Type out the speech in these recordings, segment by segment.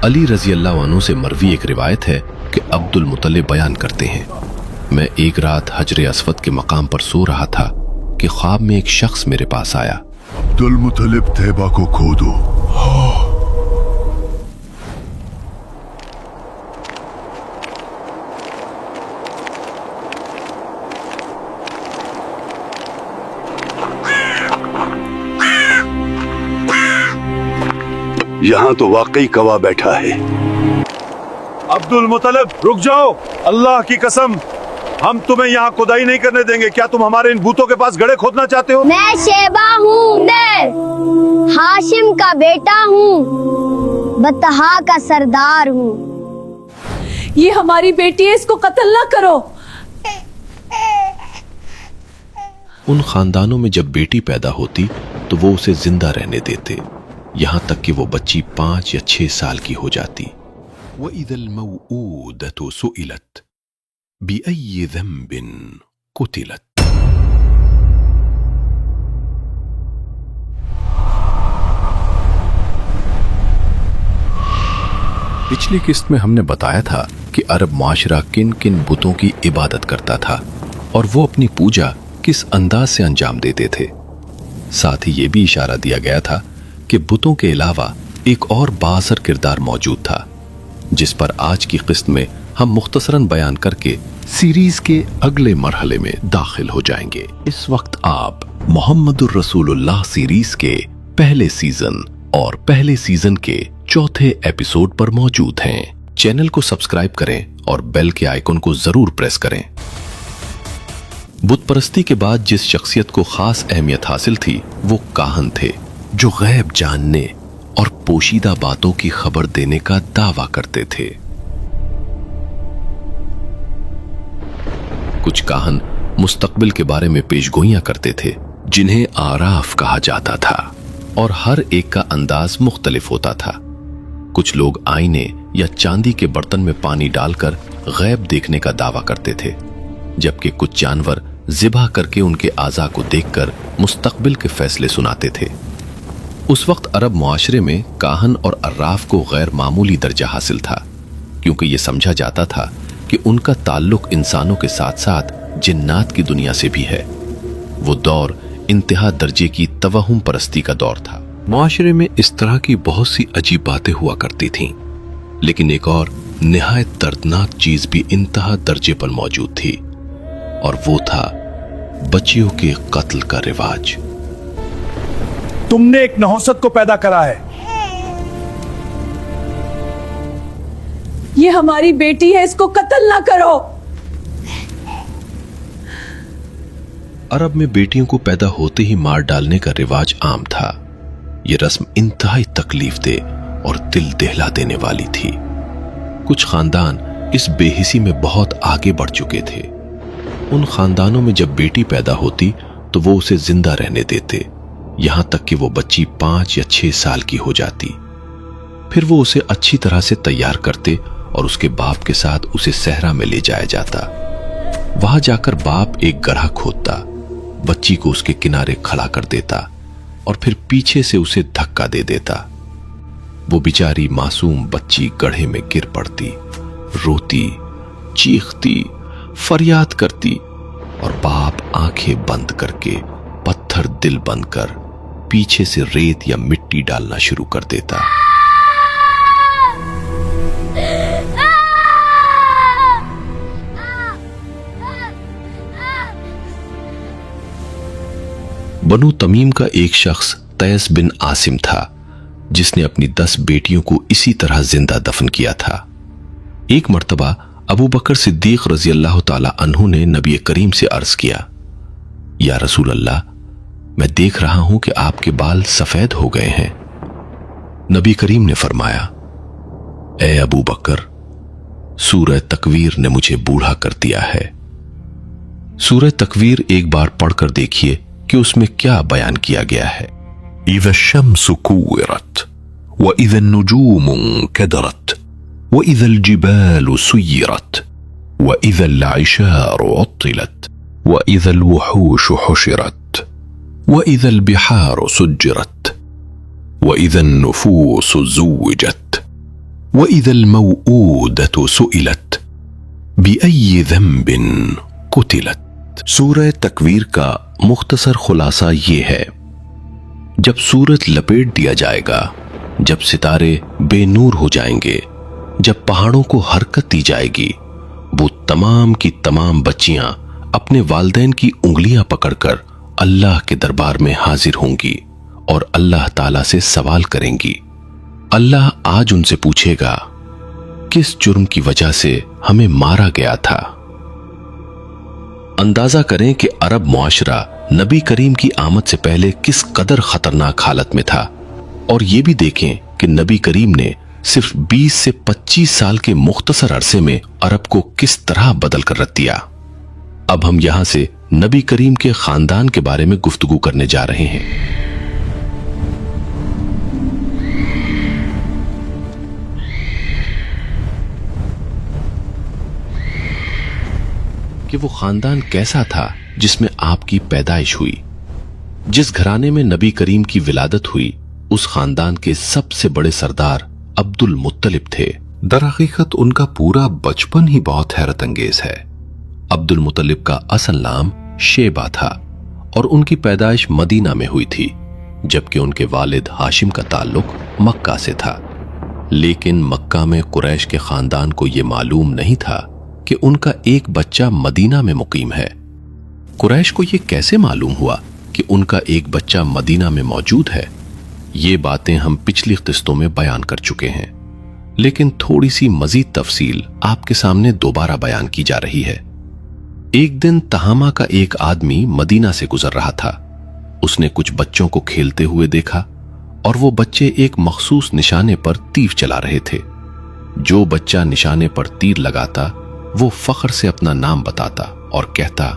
علی رضی اللہ عنہ سے مروی ایک روایت ہے کہ عبد المطلب بیان کرتے ہیں، میں ایک رات حجر اسود کے مقام پر سو رہا تھا کہ خواب میں ایک شخص میرے پاس آیا۔ عبد المطلب طیبہ کو کھودو۔ یہاں تو واقعی کوا بیٹھا ہے۔ عبد المطلب رک جاؤ، اللہ کی قسم ہم تمہیں یہاں کھدائی نہیں کرنے دیں گے۔ کیا تم ہمارے ان بھوتوں کے پاس گڑھے کھودنا چاہتے ہو؟ میں شیبہ ہوں، میں ہاشم کا بیٹا ہوں، بطحا کا سردار ہوں۔ یہ ہماری بیٹی ہے، اس کو قتل نہ کرو۔ ان خاندانوں میں جب بیٹی پیدا ہوتی تو وہ اسے زندہ رہنے دیتے، یہاں تک کہ وہ بچی 5 یا 6 سال کی ہو جاتی۔ وَإِذَا الْمَوْءُودَةُ سُئِلَتْ بِأَيِّ ذَنبٍ قُتِلَتْ۔ پچھلی قسط میں ہم نے بتایا تھا کہ عرب معاشرہ کن کن بتوں کی عبادت کرتا تھا اور وہ اپنی پوجا کس انداز سے انجام دیتے تھے۔ ساتھ ہی یہ بھی اشارہ دیا گیا تھا کہ بتوں کے علاوہ ایک اور بااثر کردار موجود تھا، جس پر آج کی قسط میں ہم مختصراً بیان کر کے سیریز کے اگلے مرحلے میں داخل ہو جائیں گے۔ اس وقت آپ محمد الرسول اللہ سیریز کے پہلے سیزن اور پہلے سیزن کے چوتھے ایپیسوڈ پر موجود ہیں۔ چینل کو سبسکرائب کریں اور بیل کے آئیکن کو ضرور پریس کریں۔ بت پرستی کے بعد جس شخصیت کو خاص اہمیت حاصل تھی وہ کاہن تھے، جو غیب جاننے اور پوشیدہ باتوں کی خبر دینے کا دعویٰ کرتے تھے۔ کچھ کاہن مستقبل کے بارے میں پیشگوئیاں کرتے تھے، جنہیں آراف کہا جاتا تھا، اور ہر ایک کا انداز مختلف ہوتا تھا۔ کچھ لوگ آئینے یا چاندی کے برتن میں پانی ڈال کر غیب دیکھنے کا دعویٰ کرتے تھے، جبکہ کچھ جانور ذبح کر کے ان کے اعضاء کو دیکھ کر مستقبل کے فیصلے سناتے تھے۔ اس وقت عرب معاشرے میں کاہن اور عراف کو غیر معمولی درجہ حاصل تھا، کیونکہ یہ سمجھا جاتا تھا کہ ان کا تعلق انسانوں کے ساتھ ساتھ جنات کی دنیا سے بھی ہے۔ وہ دور انتہا درجے کی توہم پرستی کا دور تھا۔ معاشرے میں اس طرح کی بہت سی عجیب باتیں ہوا کرتی تھیں، لیکن ایک اور نہایت دردناک چیز بھی انتہا درجے پر موجود تھی، اور وہ تھا بچیوں کے قتل کا رواج۔ تم نے ایک نحوست کو پیدا کرا ہے۔ یہ ہماری بیٹی ہے، اس کو قتل نہ کرو۔ عرب میں بیٹیوں کو پیدا ہوتے ہی مار ڈالنے کا رواج عام تھا۔ یہ رسم انتہائی تکلیف دہ اور دل دہلا دینے والی تھی۔ کچھ خاندان اس بے حسی میں بہت آگے بڑھ چکے تھے۔ ان خاندانوں میں جب بیٹی پیدا ہوتی تو وہ اسے زندہ رہنے دیتے، یہاں تک کہ وہ بچی 5 یا 6 سال کی ہو جاتی۔ پھر وہ اسے اچھی طرح سے تیار کرتے اور اس کے باپ کے ساتھ اسے صحرا میں لے جایا جاتا۔ وہاں جا کر باپ ایک گڑھا کھودتا، بچی کو اس کے کنارے کھڑا کر دیتا اور پھر پیچھے سے اسے دھکا دے دیتا۔ وہ بیچاری معصوم بچی گڑھے میں گر پڑتی، روتی، چیختی، فریاد کرتی، اور باپ آنکھیں بند کر کے پتھر دل بن کر پیچھے سے ریت یا مٹی ڈالنا شروع کر دیتا۔ بنو تمیم کا ایک شخص تیس بن عاصم تھا، جس نے اپنی 10 بیٹیوں کو اسی طرح زندہ دفن کیا تھا۔ ایک مرتبہ ابو بکر صدیق رضی اللہ تعالی عنہ نے نبی کریم سے عرض کیا، یا رسول اللہ، میں دیکھ رہا ہوں کہ آپ کے بال سفید ہو گئے ہیں۔ نبی کریم نے فرمایا، اے ابو بکر، سورہ تکویر نے مجھے بوڑھا کر دیا ہے۔ سورہ تکویر ایک بار پڑھ کر دیکھیے کہ اس میں کیا بیان کیا گیا ہے۔ اذا الشمس كورت واذا النجوم انكدرت واذا الجبال سيرت واذا العشار عطلت واذا الوحوش حشرت واذا البحار سجرت واذا النفوس زوجت وإذا الموءودة سئلت بأي ذنب قتلت. سورہ تکویر کا مختصر خلاصہ یہ ہے: جب سورج لپیٹ دیا جائے گا، جب ستارے بے نور ہو جائیں گے، جب پہاڑوں کو حرکت دی جائے گی، وہ تمام کی تمام بچیاں اپنے والدین کی انگلیاں پکڑ کر اللہ کے دربار میں حاضر ہوں گی اور اللہ تعالیٰ سے سوال کریں گی۔ اللہ آج ان سے پوچھے گا، کس جرم کی وجہ سے ہمیں مارا گیا تھا؟ اندازہ کریں کہ عرب معاشرہ نبی کریم کی آمد سے پہلے کس قدر خطرناک حالت میں تھا، اور یہ بھی دیکھیں کہ نبی کریم نے صرف 20 سے 25 سال کے مختصر عرصے میں عرب کو کس طرح بدل کر رکھ دیا۔ اب ہم یہاں سے نبی کریم کے خاندان کے بارے میں گفتگو کرنے جا رہے ہیں۔ کہ وہ خاندان کیسا تھا جس میں آپ کی پیدائش ہوئی۔ جس گھرانے میں نبی کریم کی ولادت ہوئی، اس خاندان کے سب سے بڑے سردار عبد المطلب تھے۔ در حقیقت ان کا پورا بچپن ہی بہت حیرت انگیز ہے۔ عبد المطلب کا اصل نام شیبہ تھا اور ان کی پیدائش مدینہ میں ہوئی تھی، جبکہ ان کے والد ہاشم کا تعلق مکہ سے تھا۔ لیکن مکہ میں قریش کے خاندان کو یہ معلوم نہیں تھا کہ ان کا ایک بچہ مدینہ میں مقیم ہے۔ قریش کو یہ کیسے معلوم ہوا کہ ان کا ایک بچہ مدینہ میں موجود ہے؟ یہ باتیں ہم پچھلی قسطوں میں بیان کر چکے ہیں، لیکن تھوڑی سی مزید تفصیل آپ کے سامنے دوبارہ بیان کی جا رہی ہے۔ ایک دن تہامہ کا ایک آدمی مدینہ سے گزر رہا تھا۔ اس نے کچھ بچوں کو کھیلتے ہوئے دیکھا اور وہ بچے ایک مخصوص نشانے پر تیر چلا رہے تھے۔ جو بچہ نشانے پر تیر لگاتا وہ فخر سے اپنا نام بتاتا اور کہتا،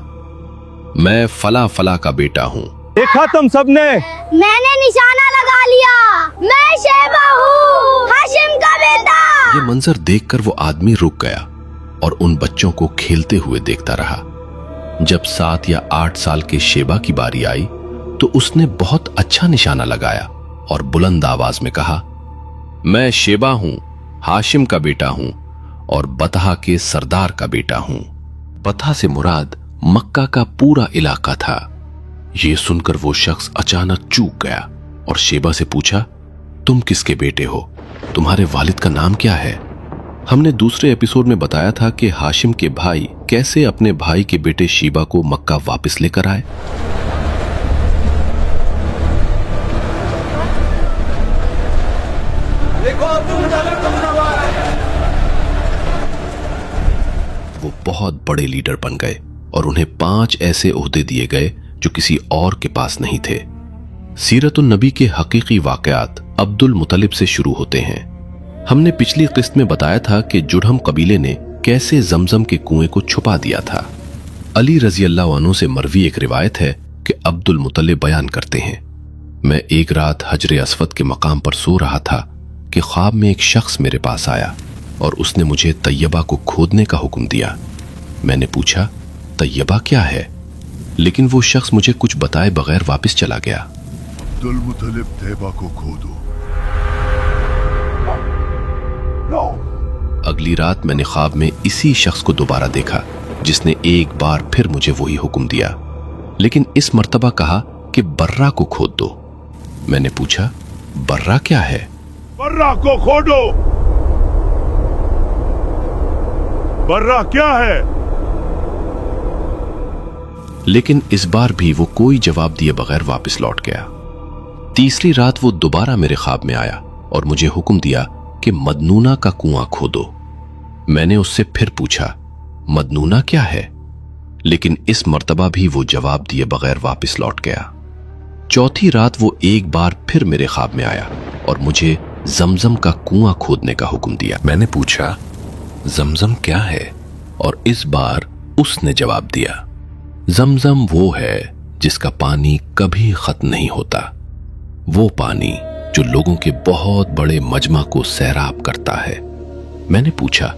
میں فلاں فلاں کا بیٹا ہوں۔ دیکھا تم سب نے؟ میں نے نشانہ لگا لیا، میں شیبہ ہوں، ہاشم کا بیٹا۔ یہ منظر دیکھ کر وہ آدمی رک گیا اور ان بچوں کو کھیلتے ہوئے دیکھتا رہا۔ جب 7 یا 8 سال کے شیبہ کی باری آئی تو اس نے بہت اچھا نشانہ لگایا اور بلند آواز میں کہا، میں شیبہ ہوں، ہاشم کا بیٹا ہوں اور بطحہ کے سردار کا بیٹا ہوں۔ بطحہ سے مراد مکہ کا پورا علاقہ تھا۔ یہ سن کر وہ شخص اچانک چوک گیا اور شیبہ سے پوچھا، تم کس کے بیٹے ہو؟ تمہارے والد کا نام کیا ہے؟ ہم نے دوسرے ایپیسوڈ میں بتایا تھا کہ ہاشم کے بھائی کیسے اپنے بھائی کے بیٹے شیبہ کو مکہ واپس لے کر آئے۔ وہ بہت بڑے لیڈر بن گئے اور انہیں 5 ایسے عہدے دیے گئے جو کسی اور کے پاس نہیں تھے۔ سیرت النبی کے حقیقی واقعات عبد المطلب سے شروع ہوتے ہیں۔ ہم نے پچھلی قسط میں بتایا تھا کہ جڑہم قبیلے نے کیسے زمزم کے کنویں کو چھپا دیا تھا۔ علی رضی اللہ عنہ سے مروی ایک روایت ہے کہ عبد المطلب بیان کرتے ہیں، میں ایک رات حجر اسود کے مقام پر سو رہا تھا کہ خواب میں ایک شخص میرے پاس آیا اور اس نے مجھے طیبہ کو کھودنے کا حکم دیا۔ میں نے پوچھا، طیبہ کیا ہے؟ لیکن وہ شخص مجھے کچھ بتائے بغیر واپس چلا گیا۔ عبد المطلب طیبہ کو کھودو۔ اگلی رات میں نے خواب میں اسی شخص کو دوبارہ دیکھا جس نے ایک بار پھر مجھے وہی حکم دیا، لیکن اس مرتبہ کہا کہ برہ کو کھود دو۔ میں نے پوچھا، برہ کیا ہے؟ برہ کو کھودو۔ برہ کیا ہے؟ لیکن اس بار بھی وہ کوئی جواب دیے بغیر واپس لوٹ گیا۔ تیسری رات وہ دوبارہ میرے خواب میں آیا اور مجھے حکم دیا کہ مدنونہ کا کنواں کھودو۔ میں نے اس سے پھر پوچھا، مدنونہ کیا ہے؟ لیکن اس مرتبہ بھی وہ جواب دیے بغیر واپس لوٹ گیا۔ چوتھی رات وہ ایک بار پھر میرے خواب میں آیا اور مجھے زمزم کا کنواں کھودنے کا حکم دیا۔ میں نے پوچھا، زمزم کیا ہے؟ اور اس بار اس نے جواب دیا، زمزم وہ ہے جس کا پانی کبھی ختم نہیں ہوتا، وہ پانی جو لوگوں کے بہت بڑے مجمع کو سیراب کرتا ہے۔ میں نے پوچھا،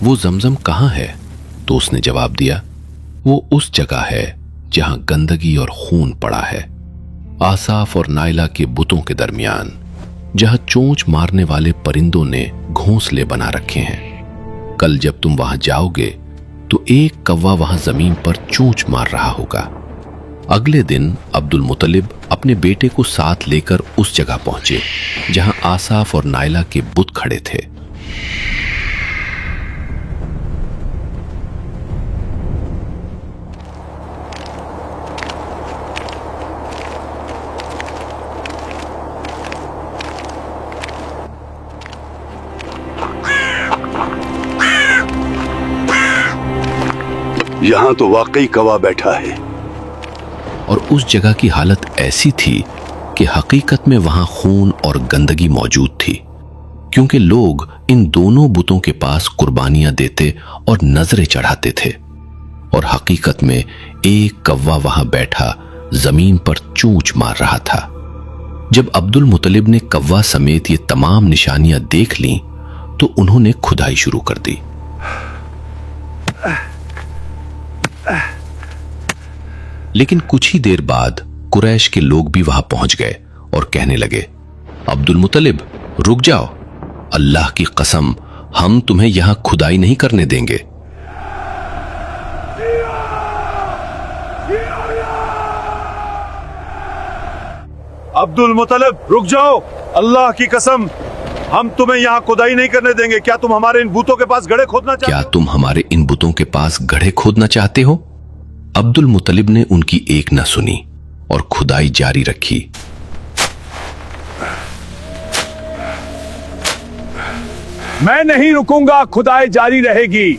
وہ زمزم کہاں ہے؟ تو اس نے جواب دیا، وہ اس جگہ ہے جہاں گندگی اور خون پڑا ہے، آصاف اور نائلہ کے بتوں کے درمیان، जहां चोंच मारने वाले परिंदों ने घोंसले बना रखे हैं। कल जब तुम वहां जाओगे तो एक कौवा वहां जमीन पर चोंच मार रहा होगा। अगले दिन अब्दुल मुत्तलिब अपने बेटे को साथ लेकर उस जगह पहुंचे जहां आसाफ और नायला के बुत खड़े थे। यहाँ तो वाकई कौवा बैठा है। और उस जगह की हालत ऐसी थी कि हकीकत में वहां खून और गंदगी मौजूद थी, क्योंकि लोग इन दोनों बुतों के पास कुर्बानियां देते और नजरें चढ़ाते थे। और हकीकत में एक कौवा वहां बैठा जमीन पर चोंच मार रहा था। जब अब्दुल मुत्तलिब ने कौवा समेत ये तमाम निशानियां देख लीं तो उन्होंने खुदाई शुरू कर दी। लेकिन कुछ ही देर बाद कुरैश के लोग भी वहां पहुंच गए और कहने लगे, अब्दुल मुत्तलिब रुक जाओ, अल्लाह की कसम हम तुम्हें यहां खुदाई नहीं करने देंगे। अब्दुल मुत्तलिब रुक जाओ, अल्लाह की कसम हम तुम्हें यहाँ खुदाई नहीं करने देंगे। क्या तुम हमारे इन बूतों के पास गड्ढे खोदना चाहते हो? क्या तुम हमारे इन बुतों के पास गड्ढे खोदना चाहते हो? अब्दुल मुत्तलिब ने उनकी एक न सुनी और खुदाई जारी रखी। मैं नहीं रुकूंगा, खुदाई जारी रहेगी।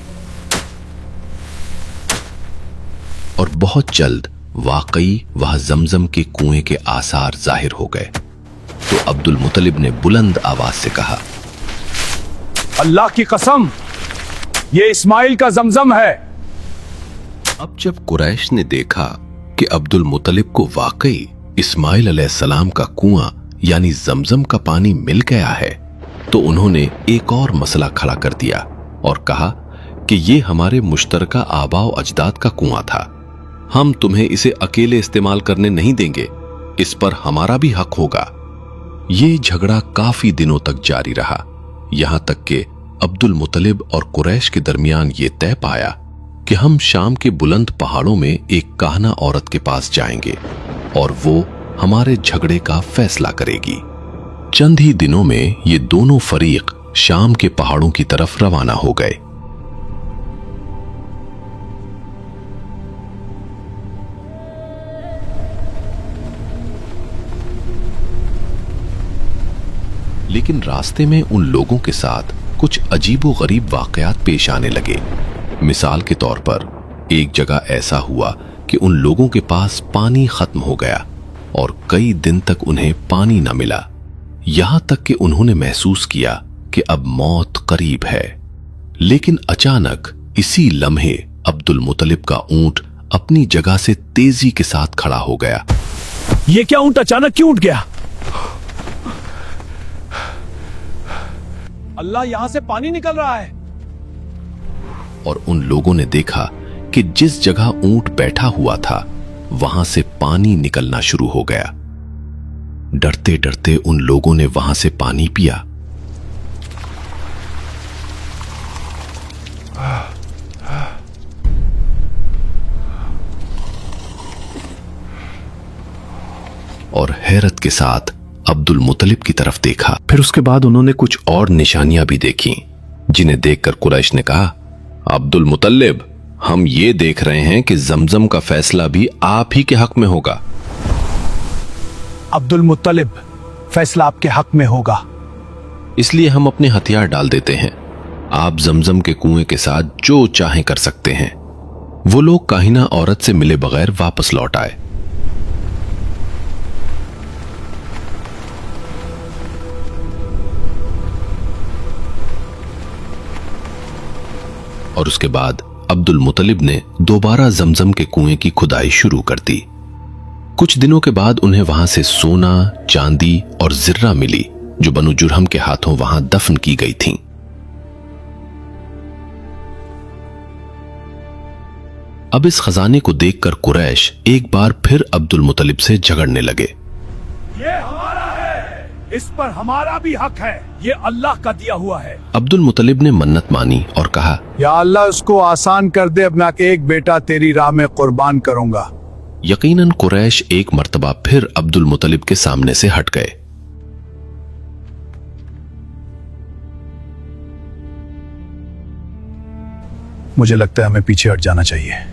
और बहुत जल्द वाकई वहां जमजम के कुएं के आसार जाहिर हो गए। तो अब्दुल मुत्तलिब ने बुलंद आवाज से कहा, अल्लाह की कसम ये इस्माइल का जमजम है। अब जब कुरैश ने देखा कि अब्दुल मुत्तलिब को वाकई इस्माइल अलैहिस्सलाम का कुआं यानी जमजम का पानी मिल गया है, तो उन्होंने एक और मसला खड़ा कर दिया और कहा कि ये हमारे मुश्तरका आबाओ अजदाद का कुआं था, हम तुम्हें इसे अकेले इस्तेमाल करने नहीं देंगे, इस पर हमारा भी हक होगा। ये झगड़ा काफी दिनों तक जारी रहा, यहां तक कि अब्दुल मुत्तलिब और कुरैश के दरमियान ये तय पाया कि हम शाम के बुलंद पहाड़ों में एक काहना औरत के पास जाएंगे और वो हमारे झगड़े का फैसला करेगी। चंद ही दिनों में ये दोनों फरीक शाम के पहाड़ों की तरफ रवाना हो गए। लेकिन रास्ते में उन लोगों के साथ कुछ अजीबो गरीब वाकयात पेश आने लगे। मिसाल के तौर पर एक जगह ऐसा हुआ कि उन लोगों के पास पानी खत्म हो गया और कई दिन तक उन्हें पानी न मिला, यहां तक कि उन्होंने महसूस किया कि अब मौत करीब है। लेकिन अचानक इसी लम्हे अब्दुल मुत्तलिब का ऊंट अपनी जगह से तेजी के साथ खड़ा हो गया। ये क्या ऊंट अचानक क्यों उठ गया? अल्लाह, यहां से पानी निकल रहा है। और उन लोगों ने देखा कि जिस जगह ऊंट बैठा हुआ था वहां से पानी निकलना शुरू हो गया। डरते डरते उन लोगों ने वहां से पानी पिया। और हैरत के साथ अब्दुल मुत्तलिब की तरफ देखा। फिर उसके बाद उन्होंने कुछ और निशानियां भी देखी, जिन्हें देखकर कुरैश ने कहा, अब्दुल मुत्तलिब, हम ये देख रहे हैं कि जमजम का फैसला भी आप ही के हक में होगा। अब्दुल मुत्तलिब, फैसला आपके हक में होगा, इसलिए हम अपने हथियार डाल देते हैं। आप जमजम के कुएं के साथ जो चाहें कर सकते हैं। वो लोग काहिना औरत से मिले बगैर वापस लौट आए। और उसके बाद अब्दुल मुत्तलिब ने दोबारा जमजम के कुएं की खुदाई शुरू कर दी। कुछ दिनों के बाद उन्हें वहां से सोना, चांदी और जिर्रा मिली जो बनु जुरहम के हाथों वहां दफन की गई थीं। अब इस खजाने को देखकर कुरैश एक बार फिर अब्दुल मुत्तलिब से झगड़ने लगे। ये हमारा है, इस पर हमारा भी हक है, ये अल्लाह का दिया हुआ है। अब्दुल मुतलिब ने मन्नत मानी और कहा, या अल्लाह उसको आसान कर दे, अपना एक बेटा तेरी राह में कुर्बान करूंगा। यकीनन कुरैश एक मर्तबा फिर अब्दुल मुतलिब के सामने से हट गए। मुझे लगता है हमें पीछे हट जाना चाहिए।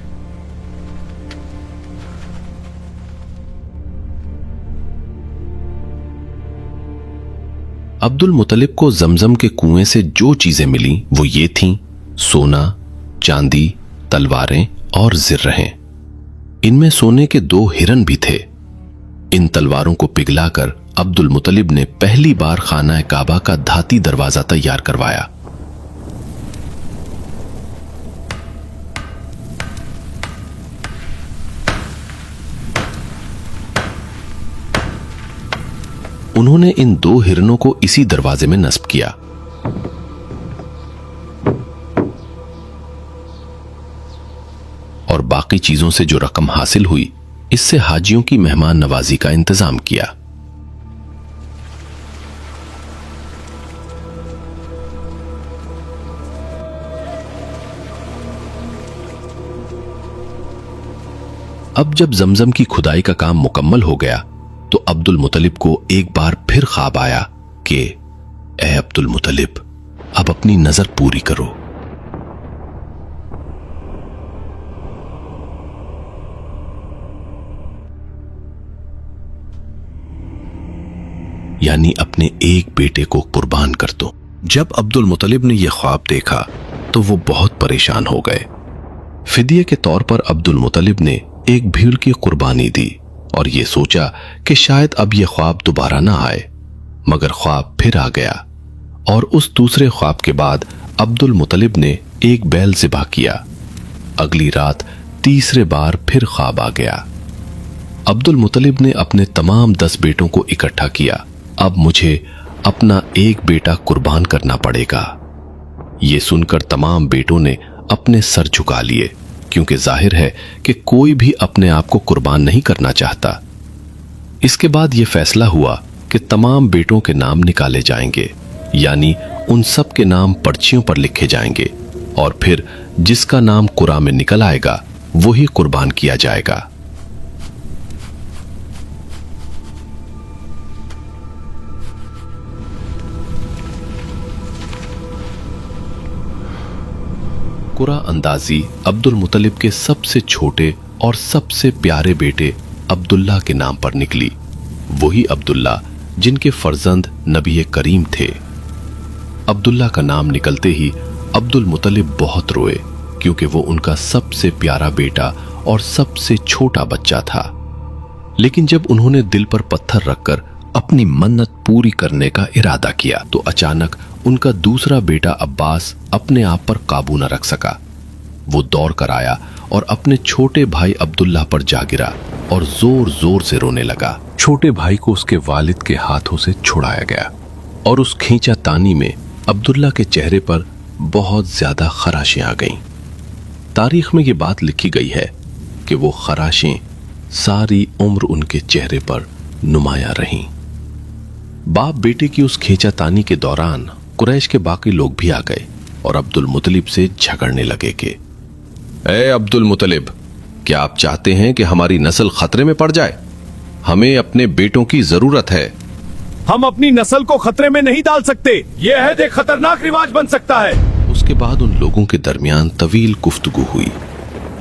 अब्दुल मुतलिब को जमजम के कुएं से जो चीजें मिली वो ये थीं: सोना, चांदी, तलवारें और जिर्रहें। इनमें सोने के 2 हिरन भी थे। इन तलवारों को पिघलाकर अब्दुल मुतलिब ने पहली बार खाना काबा का धाती दरवाजा तैयार करवाया। उन्होंने इन 2 हिरनों को इसी दरवाजे में नस्ब किया। और बाकी चीजों से जो रकम हासिल हुई, इससे हाजियों की मेहमान नवाजी का इंतजाम किया। अब जब जमजम की खुदाई का काम मुकम्मल हो गया तो अब्दुल मुतलिब को एक बार फिर ख्वाब आया कि ए अब्दुल मुतलिब, अब अपनी नजर पूरी करो। यानी अपने एक बेटे को कुर्बान कर दो। जब अब्दुल मुतलिब ने यह ख्वाब देखा तो वो बहुत परेशान हो गए। फिदिये के तौर पर अब्दुल मुतलिब ने एक भीड़ की कुर्बानी दी और ये सोचा कि शायद अब यह ख्वाब दोबारा ना आए, मगर ख्वाब फिर आ गया। और उस दूसरे ख्वाब के बाद अब्दुल मुतलिब ने एक बैल ज़िबा किया। अगली रात तीसरे बार फिर ख्वाब आ गया। अब्दुल मुतलिब ने अपने तमाम 10 बेटों को इकट्ठा किया। अब मुझे अपना एक बेटा कुर्बान करना पड़ेगा। ये सुनकर तमाम बेटों ने अपने सर झुका लिए, क्योंकि जाहिर है कि कोई भी अपने आप को कुर्बान नहीं करना चाहता। इसके बाद यह फैसला हुआ कि तमाम बेटों के नाम निकाले जाएंगे, यानी उन सब के नाम पर्चियों पर लिखे जाएंगे और फिर जिसका नाम कुरान में निकल आएगा वही कुर्बान किया जाएगा। कुरा अंदाजी अब्दुल मुतलिब के सबसे छोटे और सबसे प्यारे बेटे अब्दुल्ला के नाम पर निकली। वही अब्दुल्ला जिनके फर्जंद नबी करीम थे। अब्दुल्ला का नाम निकलते ही अब्दुल मुतलिब बहुत रोए, क्योंकि वो उनका सबसे प्यारा बेटा और सबसे छोटा बच्चा था। लेकिन जब उन्होंने दिल पर पत्थर रखकर अपनी मन्नत पूरी करने का इरादा किया तो अचानक उनका दूसरा बेटा अब्बास अपने आप पर काबू न रख सका। वो दौड़ कर आया और अपने छोटे भाई अब्दुल्ला पर जा गिरा और जोर जोर से रोने लगा। छोटे भाई को उसके वालिद के हाथों से छुड़ाया गया और उस खींचा तानी में अब्दुल्ला के चेहरे पर बहुत ज्यादा खराशें आ गईं। तारीख में ये बात लिखी गई है कि वो खराशें सारी उम्र उनके चेहरे पर नुमाया रहीं। बाप बेटे की उस खींचातानी के दौरान कुरैश के बाकी लोग भी आ गए और अब्दुल मुतलिब से झगड़ने लगे कि ए अब्दुल मुतलिब, क्या आप चाहते हैं कि हमारी नस्ल खतरे में पड़ जाए? हमें अपने बेटों की जरूरत है। हम अपनी नस्ल को खतरे में नहीं डाल सकते, यह अहद एक खतरनाक रिवाज बन सकता है। उसके बाद उन लोगों के दरमियान तवील गुफ्तगू हुई,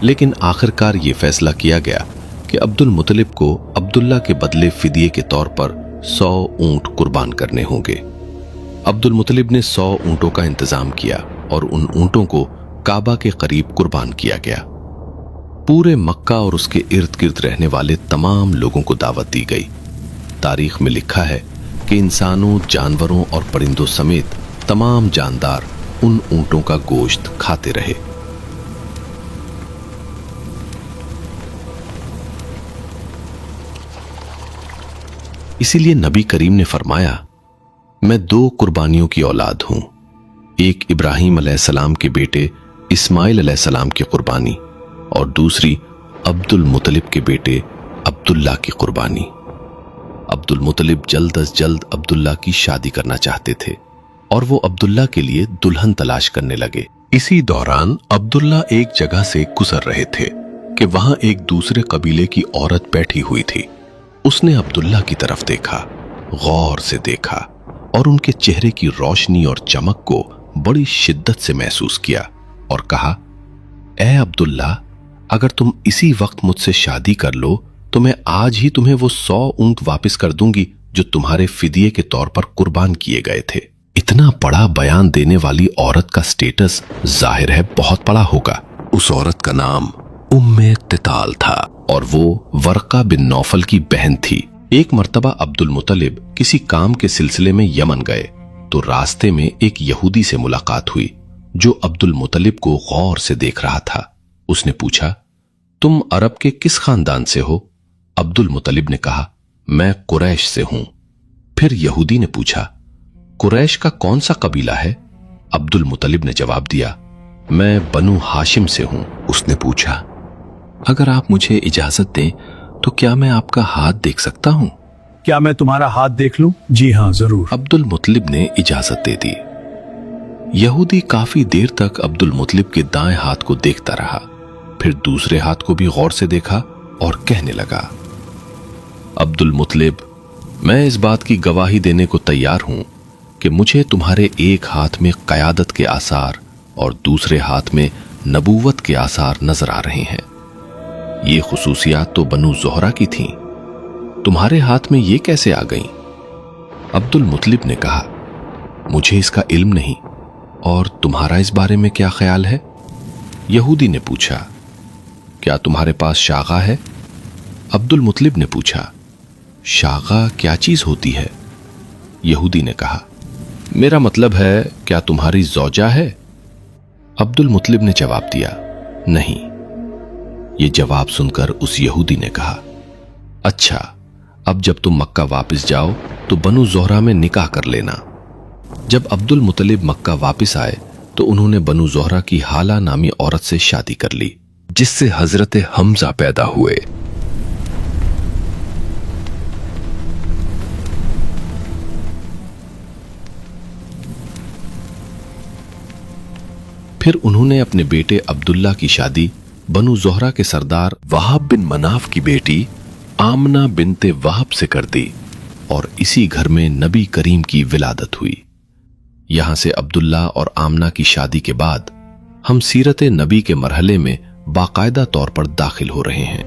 लेकिन आखिरकार ये फैसला किया गया कि अब्दुल मुतलिब को अब्दुल्ला के बदले फिदिये के तौर पर 100 ऊंट कुर्बान करने होंगे। अब्दुल मुतलिब ने 100 ऊंटों का इंतजाम किया और उन ऊंटों को काबा के करीब कुर्बान किया गया। पूरे मक्का और उसके इर्द गिर्द रहने वाले तमाम लोगों को दावत दी गई। तारीख में लिखा है कि इंसानों, जानवरों और परिंदों समेत तमाम जानदार उन ऊंटों का गोश्त खाते रहे। इसीलिए नबी करीम ने फरमाया, मैं 2 कुर्बानियों की औलाद हूं, एक इब्राहिम अलैहिस्सलाम के बेटे इस्माइल अलैहिस्सलाम की कुर्बानी और दूसरी अब्दुल मुतलिब के बेटे अब्दुल्ला की कुर्बानी। अब्दुल मुतलिब जल्द अज जल्द अब्दुल्ला की शादी करना चाहते थे और वो अब्दुल्ला के लिए दुल्हन तलाश करने लगे। इसी दौरान अब्दुल्ला एक जगह से गुजर रहे थे कि वहां एक दूसरे कबीले की औरत बैठी हुई थी। उसने अब्दुल्ला की तरफ देखा, गौर से देखा और उनके चेहरे की रोशनी और चमक को बड़ी शिद्दत से महसूस किया और कहा, ऐ अब्दुल्ला, अगर तुम इसी वक्त मुझसे शादी कर लो तो मैं आज ही तुम्हें वो 100 ऊंट वापस कर दूंगी जो तुम्हारे फिदिये के तौर पर कुर्बान किए गए थे। इतना बड़ा बयान देने वाली औरत का स्टेटस जाहिर है बहुत बड़ा होगा। उस औरत का नाम उम्मे तिताल था और वो वर्का बिन नौफल की बहन थी। एक मर्तबा अब्दुल मुतलिब किसी काम के सिलसिले में यमन गए तो रास्ते में एक यहूदी से मुलाकात हुई जो अब्दुल मुतलिब को गौर से देख रहा था। उसने पूछा, तुम अरब के किस खानदान से हो? अब्दुल मुतलिब ने कहा, मैं कुरैश से हूं। फिर यहूदी ने पूछा, कुरैश का कौन सा कबीला है? अब्दुल मुतलिब ने जवाब दिया, मैं बनु हाशिम से हूं। उसने पूछा, अगर आप मुझे इजाजत दें तो क्या मैं आपका हाथ देख सकता हूं? क्या मैं तुम्हारा हाथ देख लूं? जी हाँ, जरूर। अब्दुल मुतलिब ने इजाजत दे दी। यहूदी काफी देर तक अब्दुल मुतलिब के दाएं हाथ को देखता रहा, फिर दूसरे हाथ को भी गौर से देखा और कहने लगा, अब्दुल मुतलिब, मैं इस बात की गवाही देने को तैयार हूं कि मुझे तुम्हारे एक हाथ में क़यादत के आसार और दूसरे हाथ में नबूवत के आसार नजर आ रहे हैं। ये खुसूसियात तो बनु ज़ोहरा की थीं, तुम्हारे हाथ में ये कैसे आ गईं? अब्दुल मुतलिब ने कहा, मुझे इसका इल्म नहीं, और तुम्हारा इस बारे में क्या ख्याल है? यहूदी ने पूछा, क्या तुम्हारे पास शागा है? अब्दुल मुतलिब ने पूछा, शागा क्या चीज होती है? यहूदी ने कहा, मेरा मतलब है क्या तुम्हारी ज़ौजा है? अब्दुल मुतलिब ने जवाब दिया, नहीं। ये जवाब सुनकर उस यहूदी ने कहा, अच्छा, अब जब तुम मक्का वापस जाओ तो बनु ज़ोहरा में निकाह कर लेना। जब अब्दुल मुतलिब मक्का वापस आए तो उन्होंने बनु ज़ोहरा की हाला नामी औरत से शादी कर ली, जिससे हजरत हमजा पैदा हुए। फिर उन्होंने अपने बेटे अब्दुल्ला की शादी बनु ज़ोहरा के सरदार वहाब बिन मनाफ की बेटी आमना बिनते वहाब से कर दी और इसी घर में नबी करीम की विलादत हुई। यहां से अब्दुल्ला और आमना की शादी के बाद हम सीरत नबी के मरहले में बाकायदा तौर पर दाखिल हो रहे हैं।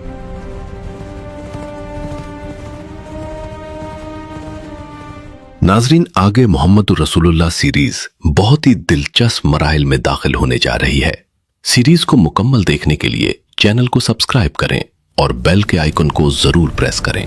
नाजरीन, आगे मोहम्मद रसूलुल्लाह सीरीज बहुत ही दिलचस्प मराहिल में दाखिल होने जा रही है। सीरीज को मुकम्मल देखने के लिए चैनल को सब्सक्राइब करें और बेल के आइकन को जरूर प्रेस करें।